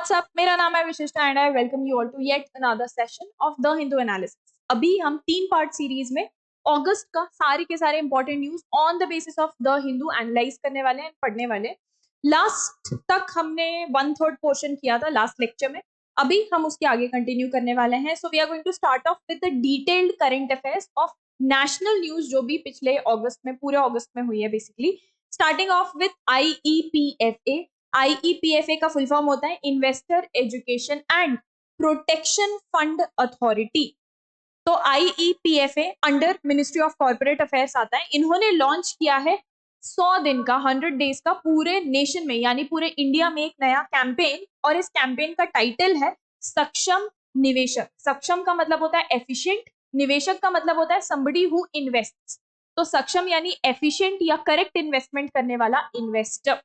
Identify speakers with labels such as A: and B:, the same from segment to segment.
A: WhatsApp, मेरा नाम है Vishishta and I welcome you all to yet another session of the Hindu analysis. अभी हम 3 पार्ट सीरीज में अगस्त का सारे के सारे important news on the basis of the Hindu analyse करने वाले हैं, पढ़ने वाले। लास्ट तक हमने 1/3 पोर्शन किया था लास्ट लेक्चर में, अभी हम उसके आगे कंटिन्यू करने वाले हैं। So we are going to start off with the detailed current affairs of national news जो भी पिछले अगस्त में, पूरे अगस्त में हुई है basically. Starting of with IEPFA। IEPFA का फुल फॉर्म होता है investor education and protection fund authority. तो IEPFA under ministry of corporate affairs आता है। इन्होंने लॉन्च किया है 100 दिन का, 100 डेज का, पूरे नेशन में यानी पूरे इंडिया में एक नया कैंपेन, और इस कैंपेन का टाइटल है सक्षम निवेशक। सक्षम का मतलब होता है एफिशिएंट, निवेशक का मतलब होता है somebody who invests। तो सक्षम यानी एफिशिएंट या करेक्ट इन्वेस्टमेंट करने वाला investor.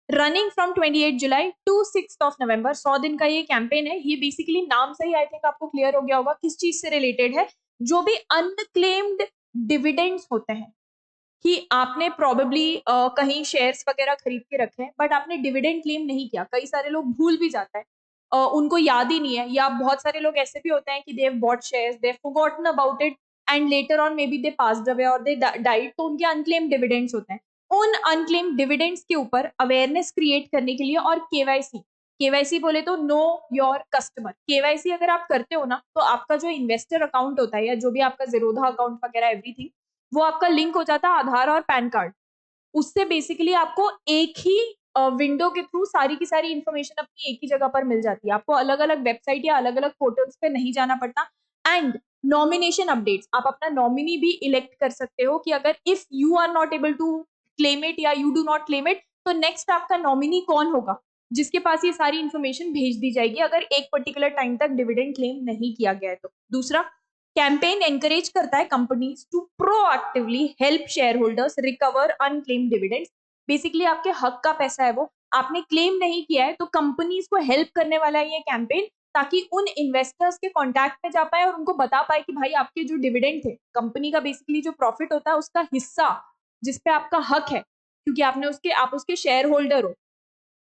A: Running from 28 July to 6 November, 100 दिन का ये कैंपेन है। ये बेसिकली नाम से ही आई थिंक आपको क्लियर हो गया होगा किस चीज से रिलेटेड है। जो भी अनक्लेम्ड डिविडेंड्स होते हैं कि आपने प्रोबेबली कहीं शेयर्स वगैरह खरीद के रखे हैं बट आपने डिविडेंड क्लेम नहीं किया, कई सारे लोग भूल भी जाता है, उनको याद ही नहीं है, या बहुत सारे लोग ऐसे भी होते हैं कि they have bought shares, they have forgotten about it and later on may be they passed away और दे डाइड, तो उनके अनक्लेम्ड डिविडेंड्स होते हैं। उन अनक्लेम्ड डिविडेंड्स के ऊपर अवेयरनेस क्रिएट करने के लिए, और केवाईसी बोले तो नो योर कस्टमर। केवाईसी अगर आप करते हो ना, तो आपका जो इन्वेस्टर अकाउंट होता है या जो भी आपका ज़ीरोधा अकाउंट वगैरह एवरीथिंग, वो आपका लिंक हो जाता है आधार और पैन कार्ड। उससे बेसिकली आपको एक ही विंडो के थ्रू सारी की सारी इंफॉर्मेशन अपनी एक ही जगह पर मिल जाती है। आपको अलग अलग वेबसाइट या अलग अलग पोर्टल्स पे नहीं जाना पड़ता। एंड नॉमिनेशन अपडेट्स, आप अपना नॉमिनी भी इलेक्ट कर सकते हो कि अगर if you are not able to claim it या you do not claim it, तो नेक्स्ट आपका नॉमिनी कौन होगा जिसके पास ये सारी इंफॉर्मेशन भेज दी जाएगी अगर एक पर्टिकुलर टाइम तक डिविडेंड क्लेम नहीं किया गया है। तो दूसरा, कैंपेन एनकरेज करता है companies to proactively help shareholders recover unclaimed dividends. Basically आपके हक का पैसा है, वो आपने क्लेम नहीं किया है, तो कंपनीज को हेल्प करने वाला है ये कैंपेन, ताकि उन इन्वेस्टर्स के कांटेक्ट में जा पाए और उनको बता पाए कि भाई आपके जो डिविडेंड थे, कंपनी का बेसिकली जो प्रॉफिट होता है उसका हिस्सा जिसपे आपका हक है, क्योंकि आप उसके शेयर होल्डर हो,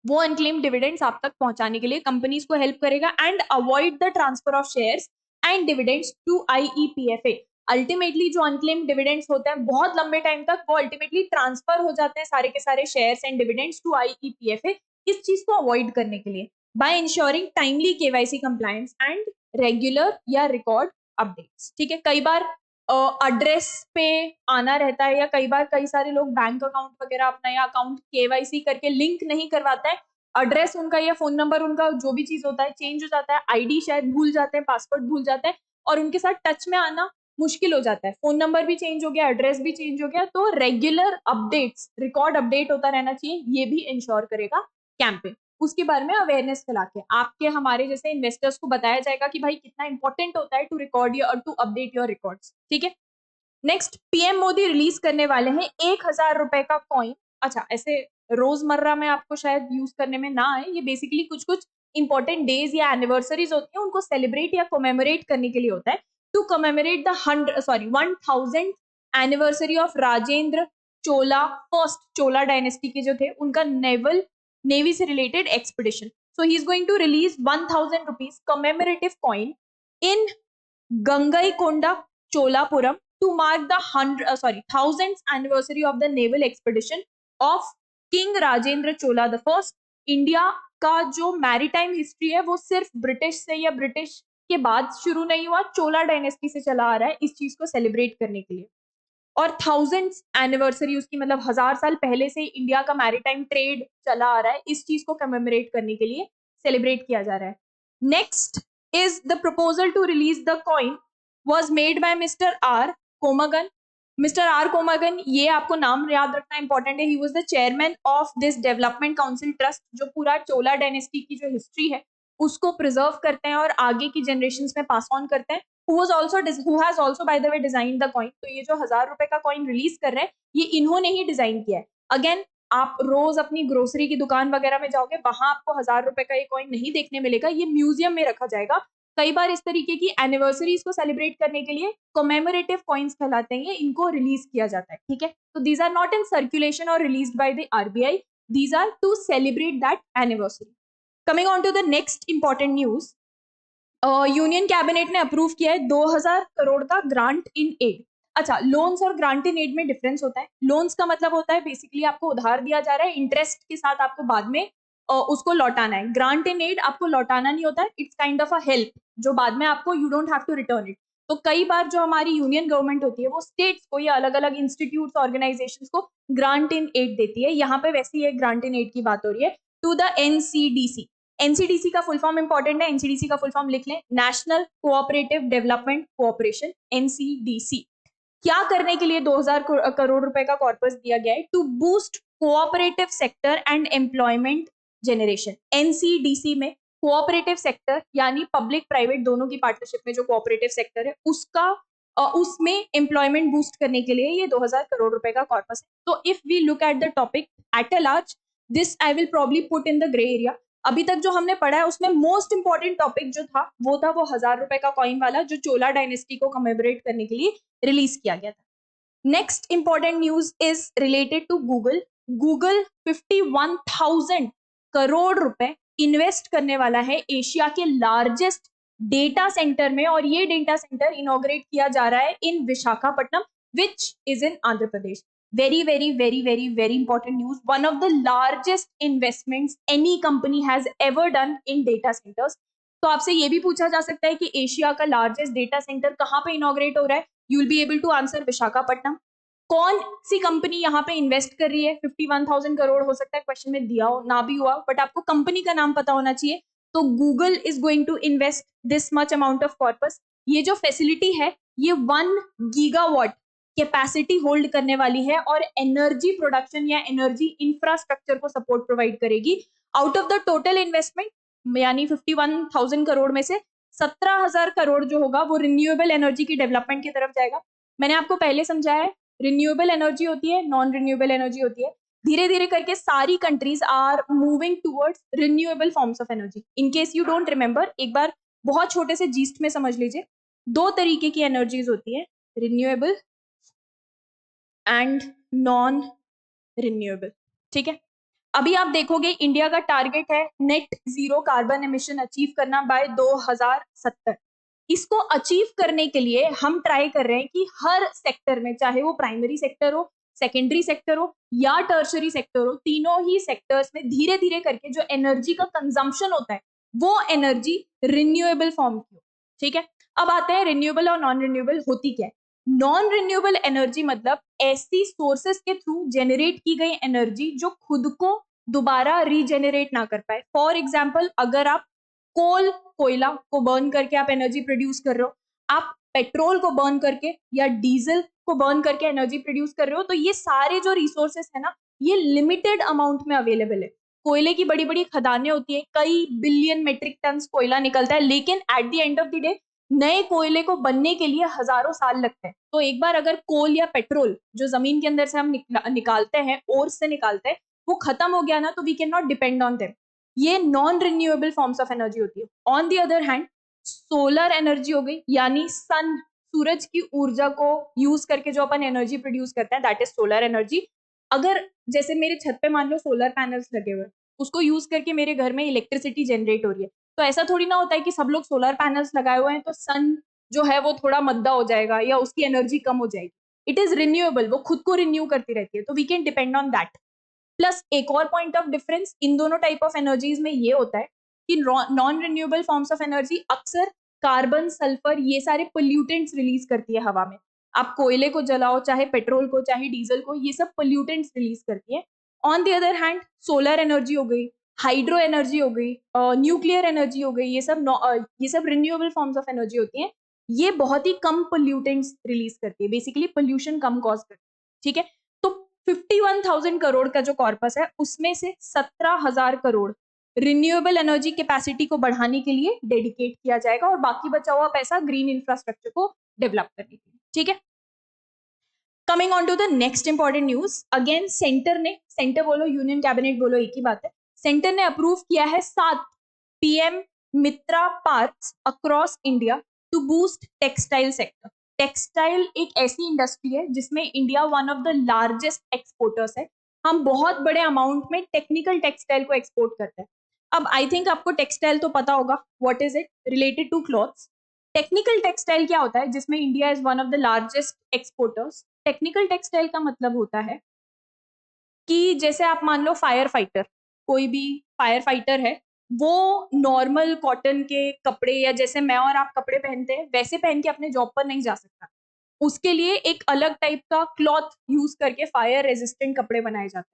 A: वो अनक्लेम्ड डिविडेंड्स आप तक पहुंचाने के लिए कंपनीज को हेल्प करेगा and avoid the transfer of shares and dividends to IEPFA। Ultimately जो अनक्लेम्ड डिविडेंड्स होते हैं बहुत लंबे टाइम तक, वो अल्टीमेटली ट्रांसफर हो जाते हैं सारे के सारे shares and dividends to IEPFA। इस चीज को अवॉइड करने के लिए by ensuring timely KYC compliance and regular या रिकॉर्ड अपडेट्स। ठीक है, कई बार एड्रेस पे आना रहता है, या कई बार कई सारे लोग बैंक अकाउंट वगैरह अपना या अकाउंट KYC करके लिंक नहीं करवाता है, एड्रेस उनका या फोन नंबर उनका जो भी चीज होता है चेंज हो जाता है, ID शायद भूल जाते हैं, पासवर्ड भूल जाते हैं, और उनके साथ टच में आना मुश्किल हो जाता है। फोन नंबर भी चेंज हो गया, एड्रेस भी चेंज हो गया, तो रेगुलर अपडेट्स, रिकॉर्ड अपडेट होता रहना चाहिए, ये भी इंश्योर करेगा कैंपेन। उसके बारे में अवेयरनेस फैला के आपके हमारे जैसे इन्वेस्टर्स को बताया जाएगा कि भाई कितना इंपॉर्टेंट होता है to record your, to update your records. ठीक है, नेक्स्ट, PM मोदी रिलीज करने वाले हैं 1000 रुपए का कॉइन। अच्छा, ऐसे रोजमर्रा में आपको शायद यूज करने में ना आए, ये बेसिकली कुछ कुछ इंपॉर्टेंट डेज या एनिवर्सरीज होती है, उनको सेलिब्रेट या कोमेमोरेट करने के लिए होता है। To commemorate the 1000th anniversary of Rajendra Chola, first Chola dynasty के जो थे, उनका नेवी से related expedition. So he is going to release 1000 rupees commemorative coin in Gangaikonda Cholapuram to mark the 1000th anniversary of the naval expedition of King Rajendra Chola the First। India का जो maritime history है वो सिर्फ British से या British के बाद शुरू नहीं हुआ, चोला डायनेस्टी से चला आ रहा है, इस चीज को सेलिब्रेट करने के लिए। और 1000th एनिवर्सरी उसकी, मतलब 1000 साल पहले से इंडिया का मैरीटाइम ट्रेड चला आ रहा है, इस चीज को कमेमोरेट करने के लिए सेलिब्रेट किया जा रहा है। Next is the proposal to release the coin was made by Mr. R. Komagan. Mister R. Komagan, ये आपको नाम याद रखना इंपॉर्टेंट है। He was the chairman of this development council trust, जो पूरा चोला डायनेस्टी की जो हिस्ट्री है उसको प्रिजर्व करते हैं और आगे की जनरेशंस में पास ऑन करते हैं। who has also by the way designed the coin। तो ये जो 1000 रुपए का कॉइन रिलीज कर रहे हैं, ये इन्होंने ही डिजाइन किया है। अगेन, आप रोज अपनी ग्रोसरी की दुकान वगैरह में जाओगे, वहां आपको 1000 रुपए का ये कॉइन नहीं देखने मिलेगा, ये म्यूजियम में रखा जाएगा। कई बार इस तरीके की एनिवर्सरीज को सेलिब्रेट करने के लिए कमेमोरेटिव कॉइन्स कहलाते हैं, इनको रिलीज किया जाता है। ठीक है, तो these are not in circulation और released by the RBI, these are to celebrate that anniversary. Coming on to the next important news, union cabinet ने अप्रूव किया है 2000 करोड़ का ग्रांट इन एड। अच्छा, लोन्स और ग्रांट इन एड में difference होता है। लोन्स का मतलब होता है बेसिकली आपको उधार दिया जा रहा है, इंटरेस्ट के साथ आपको बाद में उसको लौटाना है। ग्रांट इन एड आपको लौटाना नहीं होता है, it's kind of a help जो बाद में आपको you don't have to return it. तो कई बार जो हमारी यूनियन गवर्नमेंट होती है वो स्टेट्स को या अलग अलग इंस्टीट्यूट ऑर्गेनाइजेशंस को ग्रांट इन एड देती है। यहाँ पे वैसे ही एक ग्रांट इन एड की बात हो रही है टू द एनसीडीसी। एनसीडीसी का फुल फॉर्म इंपॉर्टेंट है, एनसीडीसी का फुल फॉर्म लिख लें, national cooperative development cooperation, NCDC. क्या करने के लिए 2000 करोड़ रुपए का कॉर्पस दिया गया है? To boost cooperative sector and employment generation. NCDC में कोऑपरेटिव सेक्टर यानी पब्लिक प्राइवेट दोनों की पार्टनरशिप में जो कोऑपरेटिव सेक्टर है उसका उसमें एम्प्लॉयमेंट बूस्ट करने के लिए ये 2000 करोड़ रुपए का कॉर्पस है। तो if we look at the topic at a large, this I will probably put in the grey area. अभी तक जो हमने पढ़ा है उसमें मोस्ट इंपॉर्टेंट टॉपिक जो था वो 1000 रुपए का कॉइन वाला, जो चोला डायनेस्टी को कमेमोरेट करने के लिए रिलीज किया गया था। Next important news is related to Google. Google 51,000 crore रुपए इन्वेस्ट करने वाला है एशिया के लार्जेस्ट डेटा सेंटर में, और ये डेटा सेंटर इनॉग्रेट किया जा रहा है in Visakhapatnam which is in Andhra Pradesh. Very very very very very important news, one of the largest investments any company has ever done in data centres. तो आपसे ये भी पूछा जा सकता है कि एशिया का लार्जेस्ट डेटा सेंटर कहाँ पे इनॉग्रेट हो रहा है? You will be able to answer Visakhapatnam. कौन सी कंपनी यहाँ पे इन्वेस्ट कर रही है? 51,000 करोड़, हो सकता है क्वेश्चन में दिया हो ना भी हुआ, बट आपको कंपनी का नाम पता होना चाहिए। तो Google is going to invest this much amount of corpus. ये जो फैसिलिटी है ये 1 गीगावाट कैपेसिटी होल्ड करने वाली है और एनर्जी प्रोडक्शन या एनर्जी इंफ्रास्ट्रक्चर को सपोर्ट प्रोवाइड करेगी। Out of the total investment यानी 51,000 करोड़ में से 17,000 करोड़ जो होगा वो रिन्यूएबल एनर्जी की डेवलपमेंट की तरफ जाएगा। मैंने आपको पहले समझाया है, रिन्यूएबल एनर्जी होती है, नॉन रिन्यूएबल एनर्जी होती है। धीरे धीरे करके सारी countries are moving towards renewable forms of energy. In case you don't remember, एक बार बहुत छोटे से जीस्ट में समझ लीजिए, 2 तरीके की एनर्जीज होती है, रिन्यूएबल एंड नॉन रिन्यूएबल। ठीक है, अभी आप देखोगे इंडिया का टारगेट है net zero carbon emission achieve करना बाय 2070। इसको अचीव करने के लिए हम ट्राई कर रहे हैं कि हर सेक्टर में, चाहे वो प्राइमरी सेक्टर हो, सेकेंडरी सेक्टर हो या टर्शरी सेक्टर हो, तीनों ही सेक्टर्स में धीरे धीरे करके जो एनर्जी का कंजम्पशन होता है वो एनर्जी रिन्यूएबल फॉर्म की हो। ठीक है, अब आते हैं रिन्यूएबल और नॉन रिन्यूएबल होती क्या है। नॉन रिन्यूएबल एनर्जी मतलब ऐसी सोर्सेस के थ्रू जेनरेट की गई एनर्जी जो खुद को दोबारा रीजेनरेट ना कर पाए। फॉर एग्जाम्पल, अगर आप कोयला को बर्न करके आप एनर्जी प्रोड्यूस कर रहे हो, आप पेट्रोल को बर्न करके या डीजल को बर्न करके एनर्जी प्रोड्यूस कर रहे हो, तो ये सारे जो रिसोर्सेस है ना ये लिमिटेड अमाउंट में अवेलेबल है। कोयले की बड़ी बड़ी खदानें होती है, कई बिलियन मेट्रिक टन कोयला निकलता है, लेकिन at the end of the day नए कोयले को बनने के लिए हजारों साल लगते हैं। तो एक बार अगर कोल या पेट्रोल जो जमीन के अंदर से हम निकालते हैं, ओर से निकालते हैं, वो खत्म हो गया ना, तो we can not depend on them. ये non renewable forms of energy होती है। On the other hand solar energy हो गई, यानी सन, सूरज की ऊर्जा को यूज करके जो अपन एनर्जी प्रोड्यूस करते हैं, दैट इज सोलर एनर्जी। अगर जैसे मेरे छत पे मान लो सोलर पैनल्स लगे हुए, उसको यूज करके मेरे घर में इलेक्ट्रिसिटी जनरेट हो रही है, तो ऐसा थोड़ी ना होता है कि सब लोग सोलर पैनल्स लगाए हुए हैं तो सन जो है वो थोड़ा मद्दा हो जाएगा या उसकी एनर्जी कम हो जाएगी। इट इज रिन्यूएबल, वो खुद को रिन्यू करती रहती है, तो we can depend on that. Plus एक और पॉइंट ऑफ डिफरेंस इन दोनों टाइप ऑफ एनर्जीज में ये होता है कि non renewable forms of energy अक्सर कार्बन, सल्फर, ये सारे पोल्यूटेंट्स रिलीज करती है हवा में। आप कोयले को जलाओ, चाहे पेट्रोल को, चाहे डीजल को, ये सब पोल्यूटेंट्स रिलीज करती है। On the other hand solar energy हो गई, हाइड्रो एनर्जी हो गई, न्यूक्लियर एनर्जी हो गई, ये सब रिन्यूएबल फॉर्म्स ऑफ एनर्जी होती हैं। ये बहुत ही कम पोल्यूटेंट्स रिलीज करती है, बेसिकली पोल्यूशन कम कॉज करती है। ठीक है, तो 51,000 करोड़ का जो कॉर्पस है उसमें से 17,000 करोड़ रिन्यूएबल एनर्जी कैपेसिटी को बढ़ाने के लिए डेडिकेट किया जाएगा और बाकी बचा हुआ पैसा ग्रीन इंफ्रास्ट्रक्चर को डेवलप करने के लिए। ठीक है, coming on to the next important news, again centre बोलो यूनियन कैबिनेट बोलो एक ही बात है, सेंटर ने अप्रूव किया है 7 PM Mitra parks across India to boost textile sector. Textile एक ऐसी इंडस्ट्री है जिसमें India one of the largest exporters है। हम बहुत बड़े अमाउंट में टेक्निकल टेक्सटाइल को एक्सपोर्ट करते हैं। अब आई थिंक आपको टेक्सटाइल तो पता होगा, what is it, related to clothes. Technical textile क्या होता है, जिसमें India is one of the largest exporters. Technical textile का मतलब होता है कि जैसे आप मान लो फायर फाइटर, कोई भी फायर फाइटर है, वो नॉर्मल कॉटन के कपड़े या जैसे मैं और आप कपड़े पहनते हैं वैसे पहन के अपने जॉब पर नहीं जा सकता। उसके लिए एक अलग टाइप का क्लॉथ यूज करके फायर रेजिस्टेंट कपड़े बनाए जाते हैं।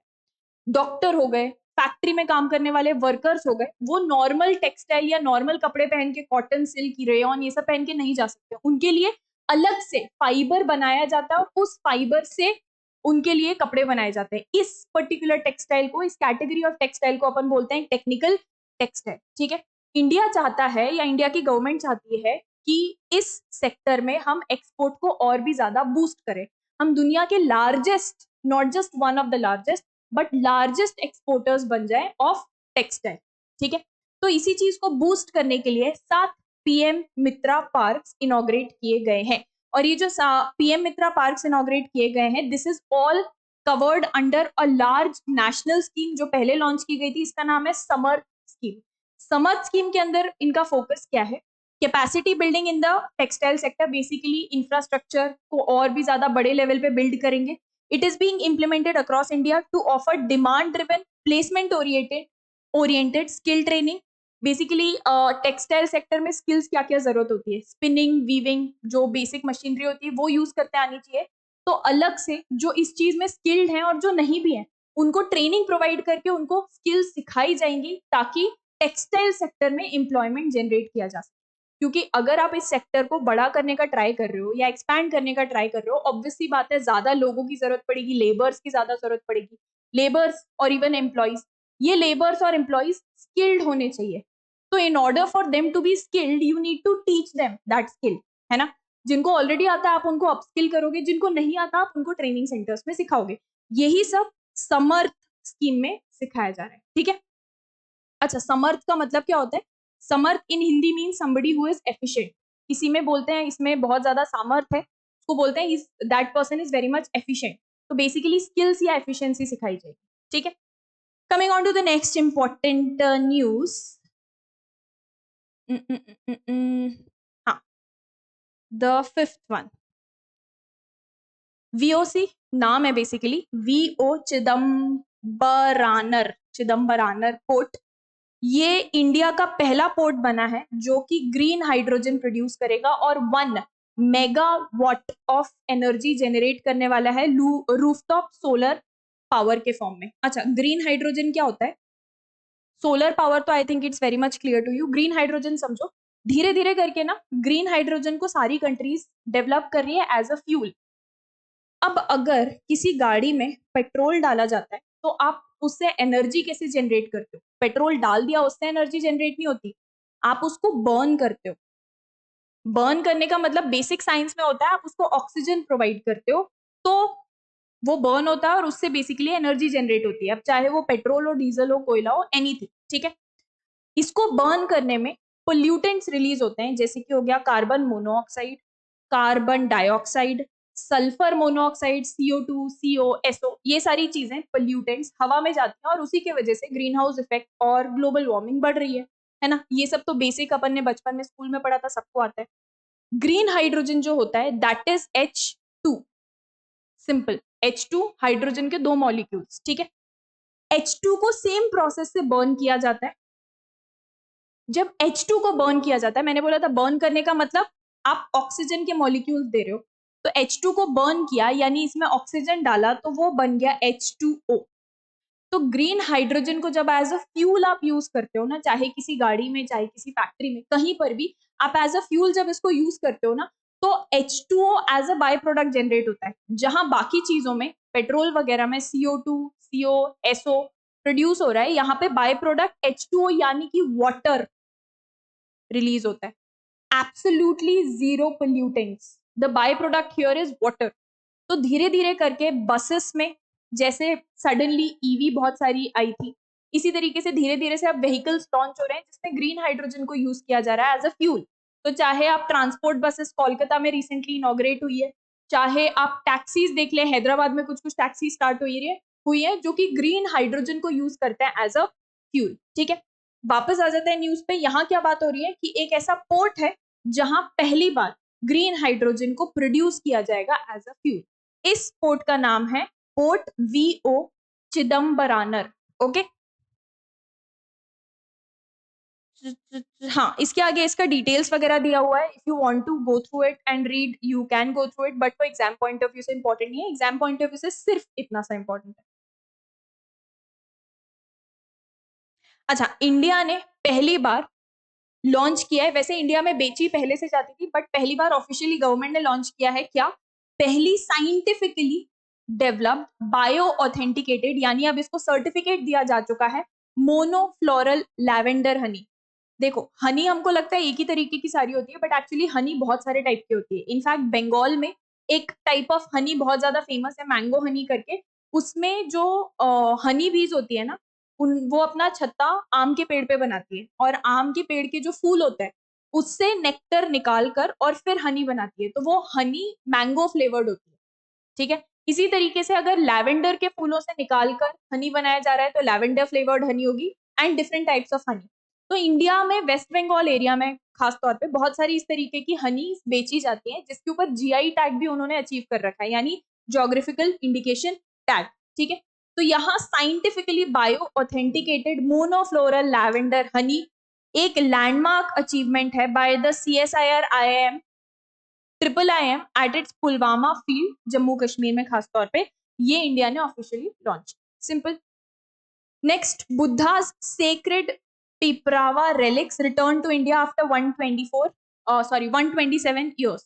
A: डॉक्टर हो गए, फैक्ट्री में काम करने वाले वर्कर्स हो गए, वो नॉर्मल टेक्सटाइल या नॉर्मल कपड़े पहन के, कॉटन, सिल्क, रेयॉन ये सब पहन के नहीं जा सकते। उनके लिए अलग से फाइबर बनाया जाता है और उस फाइबर से उनके लिए कपड़े बनाए जाते हैं। इस पर्टिकुलर टेक्सटाइल को, इस कैटेगरी ऑफ टेक्सटाइल को अपन बोलते हैं टेक्निकल टेक्सटाइल। ठीक है, इंडिया चाहता है या इंडिया की गवर्नमेंट चाहती है कि इस सेक्टर में हम एक्सपोर्ट को और भी ज्यादा बूस्ट करें। हम दुनिया के largest, not just one of the largest, but largest exporters बन जाए ऑफ टेक्सटाइल। ठीक है, तो इसी चीज को बूस्ट करने के लिए 7 पीएम मित्रा पार्क्स इनॉग्रेट किए गए हैं। और ये जो पीएम मित्रा पार्क्स इनॉग्रेट किए गए हैं, this is all covered under a large national scheme जो पहले लॉन्च की गई थी। इसका नाम है समर्थ स्कीम। समर्थ स्कीम के अंदर इनका फोकस क्या है, capacity building in the textile sector. Basically infrastructure को और भी ज्यादा बड़े लेवल पे बिल्ड करेंगे। It is being implemented across India to offer demand driven, placement oriented skill training. Basically textile sector में स्किल्स क्या क्या जरूरत होती है, स्पिनिंग, वीविंग, जो बेसिक मशीनरी होती है वो यूज करते आनी चाहिए। तो अलग से जो इस चीज में स्किल्ड हैं और जो नहीं भी हैं, उनको ट्रेनिंग प्रोवाइड करके उनको स्किल्स सिखाई जाएंगी ताकि टेक्सटाइल सेक्टर में एम्प्लॉयमेंट जनरेट किया जा सके। क्योंकि अगर आप इस सेक्टर को बड़ा करने का ट्राई कर रहे हो या एक्सपैंड करने का ट्राई कर रहे हो, ऑब्वियसली बात है ज्यादा लोगों की जरूरत पड़ेगी, लेबर्स की ज्यादा जरूरत पड़ेगी, लेबर्स और इवन एम्प्लॉयज। ये लेबर्स और एम्प्लॉयज स्किल्ड होने चाहिए। तो in order for them to be skilled, you need to teach them that skill, है ना। जिनको ऑलरेडी आता है आप उनको अपस्किल करोगे, जिनको नहीं आता आप उनको ट्रेनिंग सेंटर्स में सिखाओगे। यही सब समर्थ स्कीम में सिखाया जा रहा है। ठीक है, अच्छा, समर्थ का मतलब क्या होता है? समर्थ in Hindi mean somebody who is efficient. किसी में बोलते हैं इसमें बहुत ज्यादा सामर्थ है, उसको बोलते हैं that person is very much efficient. तो बेसिकली स्किल्स या एफिशिएंसी सिखाई जाएगी। ठीक है, coming on to the next important news. हाँ, द फिफ्थ वन, वीओसी नाम है बेसिकली, वीओ चिदम्बरानर पोर्ट। ये इंडिया का पहला पोर्ट बना है जो कि ग्रीन हाइड्रोजन प्रोड्यूस करेगा और 1 मेगावाट ऑफ एनर्जी जनरेट करने वाला है रूफटॉप सोलर पावर के फॉर्म में। अच्छा, ग्रीन हाइड्रोजन क्या होता है? सोलर पावर तो I think it's very much clear to you. Green hydrogen समझो, धीरे धीरे करके ना ग्रीन हाइड्रोजन को सारी कंट्रीज डेवलप कर रही है एज अ फ्यूल। अब अगर किसी गाड़ी में पेट्रोल डाला जाता है तो आप उससे एनर्जी कैसे जनरेट करते हो? पेट्रोल डाल दिया, उससे एनर्जी जनरेट नहीं होती, आप उसको बर्न करते हो। बर्न करने का मतलब बेसिक साइंस में होता है आप उसको ऑक्सीजन प्रोवाइड करते हो, तो वो बर्न होता है और उससे बेसिकली एनर्जी जनरेट होती है। अब चाहे वो पेट्रोल हो, डीजल हो, कोयला हो, एनीथिंग। ठीक है, इसको बर्न करने में पोल्यूटेंट्स रिलीज होते हैं, जैसे कि हो गया carbon monoxide, carbon dioxide, sulphur monoxide, CO2, CO, SO। ये सारी चीजें पोल्यूटेंट्स हवा में जाती हैं और उसी के वजह से ग्रीन हाउस इफेक्ट और ग्लोबल वार्मिंग बढ़ रही है ना। ये सब तो बेसिक अपन ने बचपन में स्कूल में पढ़ा था, सबको आता है। ग्रीन हाइड्रोजन जो होता है that is H2, simple H2, hydrogen के 2 मॉलिक्यूल्स। ठीक है, H2 को सेम प्रोसेस से बर्न किया जाता है। जब H2 को बर्न किया जाता है, मैंने बोला था बर्न करने का मतलब आप ऑक्सीजन के मॉलिक्यूल्स दे रहे हो, तो H2 को बर्न किया यानी इसमें ऑक्सीजन डाला तो वो बन गया H2O। तो ग्रीन हाइड्रोजन को जब एज अ फ्यूल आप यूज करते हो ना, चाहे किसी गाड़ी में, चाहे किसी फैक्ट्री में, कहीं पर भी आप एज अ फ्यूल जब इसको यूज करते हो ना, तो H2O as a by product generate होता है। जहां बाकी चीजों में, पेट्रोल वगैरह में CO2, CO, SO प्रोड्यूस हो रहा है, यहाँ पे बाय प्रोडक्ट H2O यानी कि वाटर रिलीज होता है। Absolutely zero pollutants, the by product here is water. तो धीरे धीरे करके बसेस में जैसे सडनली ईवी बहुत सारी आई थी, इसी तरीके से धीरे धीरे से अब व्हीकल्स लॉन्च हो रहे हैं जिसमें ग्रीन हाइड्रोजन को यूज किया जा रहा है एज अ फ्यूल। तो चाहे आप ट्रांसपोर्ट बसेस कोलकाता में रिसेंटली इनॉग्रेट हुई है, चाहे आप टैक्सीज देख लें, हैदराबाद में कुछ कुछ टैक्सी स्टार्ट हुई है जो कि ग्रीन हाइड्रोजन को यूज करते हैं एज अ फ्यूल। ठीक है, वापस आ जाते हैं न्यूज पे। यहाँ क्या बात हो रही है कि एक ऐसा पोर्ट है जहां पहली बार ग्रीन हाइड्रोजन को प्रोड्यूस किया जाएगा एज अ फ्यूल। इस पोर्ट का नाम है पोर्ट वीओ चिदम्बरानर। ओके, हाँ, इसके आगे इसका डिटेल्स वगैरह दिया हुआ है। If you want to go through it and read you can go through it, but वो एग्जाम पॉइंट ऑफ व्यू से इंपॉर्टेंट नहीं है। एग्जाम पॉइंट ऑफ व्यू से सिर्फ इतना सा इंपॉर्टेंट है। अच्छा, इंडिया ने पहली बार लॉन्च किया है, वैसे इंडिया में बेची पहले से जाती थी, बट पहली बार ऑफिशियली गवर्नमेंट ने लॉन्च किया है क्या, पहली साइंटिफिकली डेवलप्ड बायो ऑथेंटिकेटेड, यानी अब इसको सर्टिफिकेट दिया जा चुका है, मोनोफ्लोरल लैवेंडर हनी। देखो, हनी हमको लगता है एक ही तरीके की सारी होती है, बट एक्चुअली हनी बहुत सारे टाइप की होती है। इनफैक्ट बंगाल में एक टाइप ऑफ हनी बहुत ज्यादा फेमस है, मैंगो हनी करके। उसमें जो हनी बीज होती है ना, वो अपना छत्ता आम के पेड़ पे बनाती है, और आम के पेड़ के जो फूल होते हैं उससे नेक्टर निकाल कर और फिर हनी बनाती है, तो वो हनी मैंगो फ्लेवर्ड होती है। ठीक है, इसी तरीके से अगर लैवेंडर के फूलों से निकाल कर हनी बनाया जा रहा है तो लैवेंडर फ्लेवर्ड हनी होगी, and different types of honey. तो इंडिया में वेस्ट बंगाल एरिया में खास तौर पे बहुत सारी इस तरीके की हनी बेची जाती है, जिसके ऊपर जीआई टैग भी उन्होंने अचीव कर रखा है, यानी जोग्राफिकल इंडिकेशन टैग। ठीक है, तो यहाँ scientifically bio authenticated monofloral lavender honey एक लैंडमार्क अचीवमेंट है by the CSIR IIM IIM at its Pulwama field, Jammu Kashmir में खास तौर पे ये इंडिया ने officially launch. Simple. Next, Buddha's sacred Piprahwa relics returned to India after 127 years।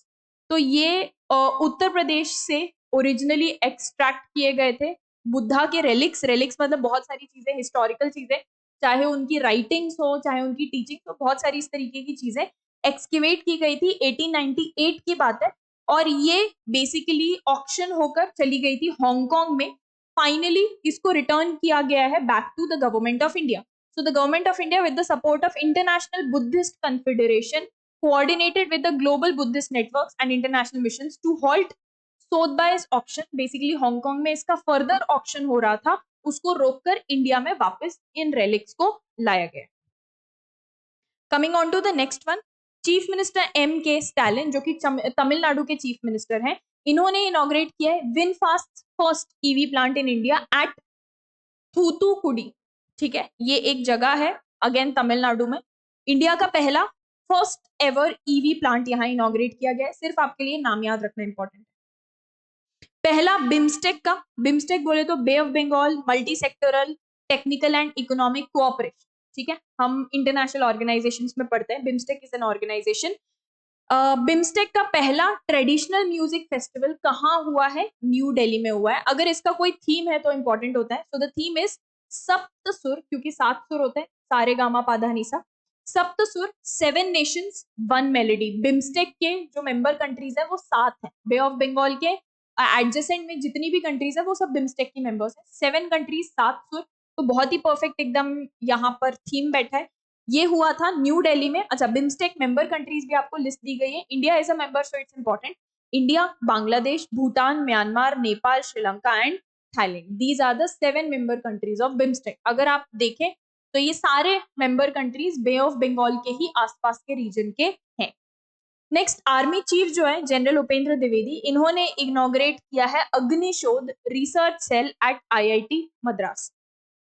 A: तो ये उत्तर प्रदेश से ओरिजिनली एक्सट्रैक्ट किए गए थे बुद्धा के रेलिक्स। रेलिक्स मतलब बहुत सारी चीजें, हिस्टोरिकल चीजें, चाहे उनकी राइटिंग्स हो चाहे उनकी टीचिंग हो, बहुत सारी इस तरीके की चीजें एक्सकेवेट की गई थी। 1898 की बात है, और ये बेसिकली ऑक्शन होकर चली गई थी हांगकांग में। फाइनली इसको रिटर्न किया गया है back to the government of India. So the government of India, with the support of International Buddhist Confederation, coordinated with the global Buddhist networks and international missions to halt Sotheby's auction। Basically Hong Kong में इसका further auction हो रहा था, उसको रोककर India में वापस इन relics को लाया गया। Coming on to the next one, chief minister M.K. Stalin, जो कि तमिलनाडु के चीफ मिनिस्टर हैं, इन्होंने इनॉग्रेट किया है VinFast first EV plant in India at Thoothukudi. ठीक है, ये एक जगह है अगेन तमिलनाडु में। इंडिया का पहला फर्स्ट एवर ईवी प्लांट यहाँ इनॉग्रेट किया गया है। सिर्फ आपके लिए नाम याद रखना इंपॉर्टेंट है। पहला बिम्स्टेक का, बिम्स्टेक बोले तो bay of Bengal multi sectoral technical and economic cooperation. ठीक है, हम इंटरनेशनल ऑर्गेनाइजेशंस में पढ़ते हैं। BIMSTEC is an organisation. BIMSTEC का पहला ट्रेडिशनल म्यूजिक फेस्टिवल कहाँ हुआ है? न्यू दिल्ली में हुआ है। अगर इसका कोई थीम है तो इंपॉर्टेंट होता है। सो द थीम इज सप्त सुर, क्योंकि 7 सुर होते हैं, सारे गामा पाधा निसा। सप्त सुर, 7 नेशंस 1 मेलोडी। बिम्स्टेक के जो मेंबर कंट्रीज है वो 7 है। बे ऑफ बंगाल के एडजेसेंट में जितनी भी कंट्रीज है वो सब बिम्स्टेक की मेंबर्स है। 7 कंट्रीज 7 सुर, तो बहुत ही परफेक्ट एकदम यहाँ पर थीम बैठा है। ये हुआ था न्यू दिल्ली में। अच्छा, बिम्स्टेक मेंबर कंट्रीज भी आपको लिस्ट दी गई है। India is a member, so it's important. India, Bangladesh, Bhutan, Myanmar, Nepal, Sri Lanka and Thailand, these are the 7 member countries of BIMSTEC. अगर आप देखें तो ये सारे member countries Bay of Bengal के ही आसपास के रीजन के हैं। नेक्स्ट, आर्मी चीफ जो है जनरल उपेंद्र द्विवेदी, इन्होंने इनॉग्रेट किया है Agnishodh research cell at IIT Madras.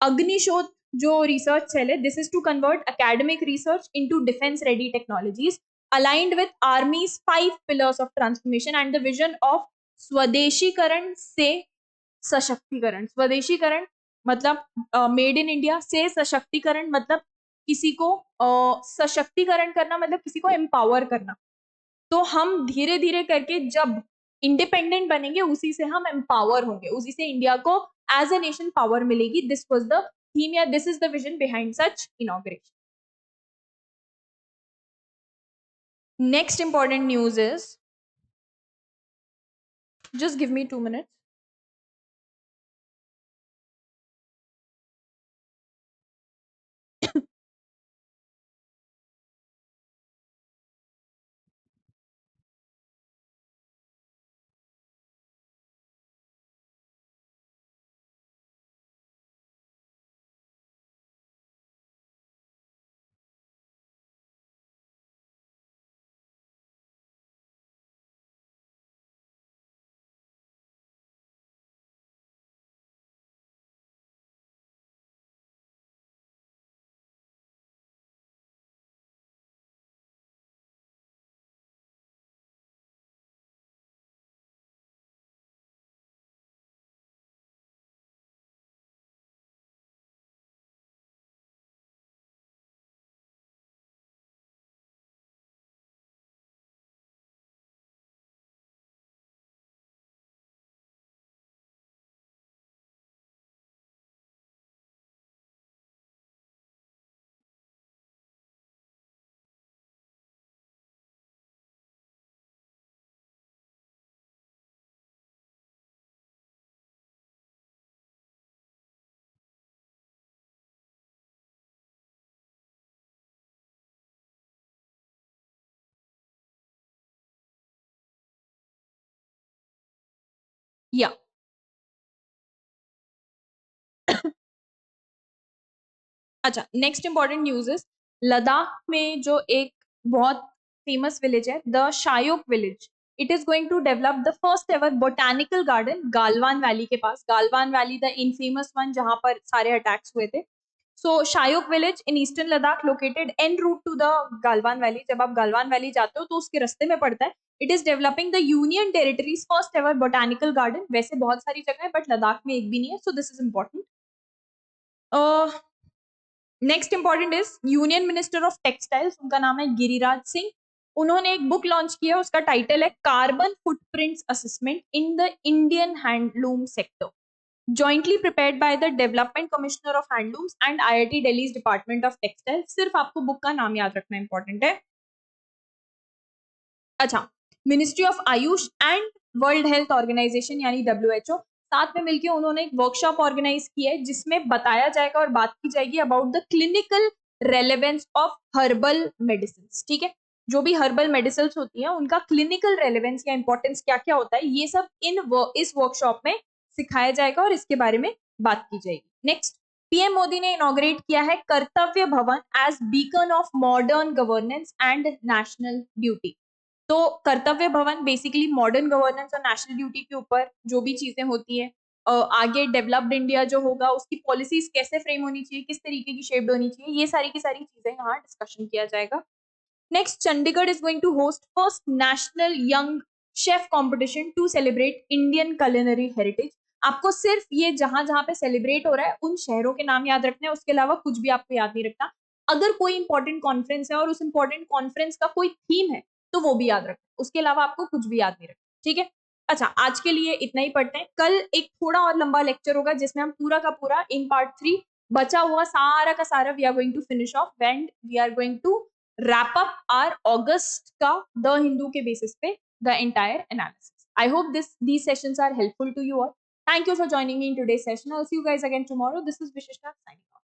A: Agnishodh जो रिसर्च सेल है, this is to convert academic research into defence ready technologies aligned with armies 5 pillars of transformation and the vision of स्वदेशीकरण से सशक्तिकरण। स्वदेशीकरण मतलब मेड इन इंडिया, से सशक्तिकरण मतलब किसी को सशक्तिकरण करना, मतलब किसी को एम्पावर करना। तो हम धीरे धीरे करके जब इंडिपेंडेंट बनेंगे उसी से हम एम्पावर होंगे, उसी से इंडिया को एज ए नेशन पावर मिलेगी। दिस वाज द थीम, या this is the vision behind such inauguration. Next important news is, just give me 2 minutes। अच्छा, next important news is Ladakh में जो एक बहुत फेमस विलेज है, the Shyok village, it is going to develop the first ever botanical garden Galwan valley के पास। Galwan valley the infamous one जहां पर सारे अटैक्स हुए थे। So Shyok village in eastern Ladakh located en route to the Galwan valley. जब आप गालवान वैली जाते हो तो उसके रास्ते में पड़ता है। It is developing the union territories first ever botanical garden. वैसे बहुत सारी जगह है बट लद्दाख में एक भी नहीं है, so this is important. Next important is union minister of textiles, उनका नाम है गिरिराज सिंह। उन्होंने एक बुक लॉन्च किया, उसका टाइटल है carbon footprints assessment in the Indian handloom sector, jointly prepared by the development commissioner of handlooms and IIT Delhi department of textile. सिर्फ आपको बुक का नाम याद रखना इंपॉर्टेंट है। अच्छा, ministry of AYUSH and World Health Organization यानी WHO साथ में मिलकर उन्होंने एक वर्कशॉप ऑर्गेनाइज की है जिसमें बताया जाएगा और बात की जाएगी about the clinical relevance of herbal medicine. ठीक है, जो भी हर्बल मेडिसिन होती है उनका क्लिनिकल रेलेवेंस या इंपॉर्टेंस क्या क्या होता है, ये सब इस वर्कशॉप में सिखाया जाएगा और इसके बारे में बात की जाएगी। नेक्स्ट, पीएम मोदी ने इनॉग्रेट किया है Kartavya Bhavan as beacon of modern governance and national duty. तो Kartavya Bhavan basically modern governance और नेशनल ड्यूटी के ऊपर जो भी चीजें होती है, आगे डेवलप्ड इंडिया जो होगा उसकी पॉलिसीज कैसे फ्रेम होनी चाहिए, किस तरीके की शेप्ड होनी चाहिए, ये सारी की सारी चीजें यहाँ डिस्कशन किया जाएगा। Next, Chandigarh is going to host first national young chef competition to celebrate Indian culinary heritage. आपको सिर्फ ये जहां जहां पे सेलिब्रेट हो रहा है उन शहरों के नाम याद रखने हैं, उसके अलावा कुछ भी आपको याद नहीं रखना। अगर कोई इंपॉर्टेंट कॉन्फ्रेंस है और उस इंपॉर्टेंट कॉन्फ्रेंस का कोई थीम है तो वो भी याद रखना, उसके अलावा आपको कुछ भी याद नहीं रखना। ठीक है, अच्छा आज के लिए इतना ही पढ़ते हैं। कल एक थोड़ा और लंबा लेक्चर होगा जिसमें हम पूरा का पूरा इन पार्ट 3 बचा हुआ सारा का सारा we are going to finish off and we are going to wrap up our August का द हिंदू के बेसिस पे the entire analysis. I hope these sessions are helpful to you all. Thank you for joining me in today's session. I'll see you guys again tomorrow. This is Vishishta signing off.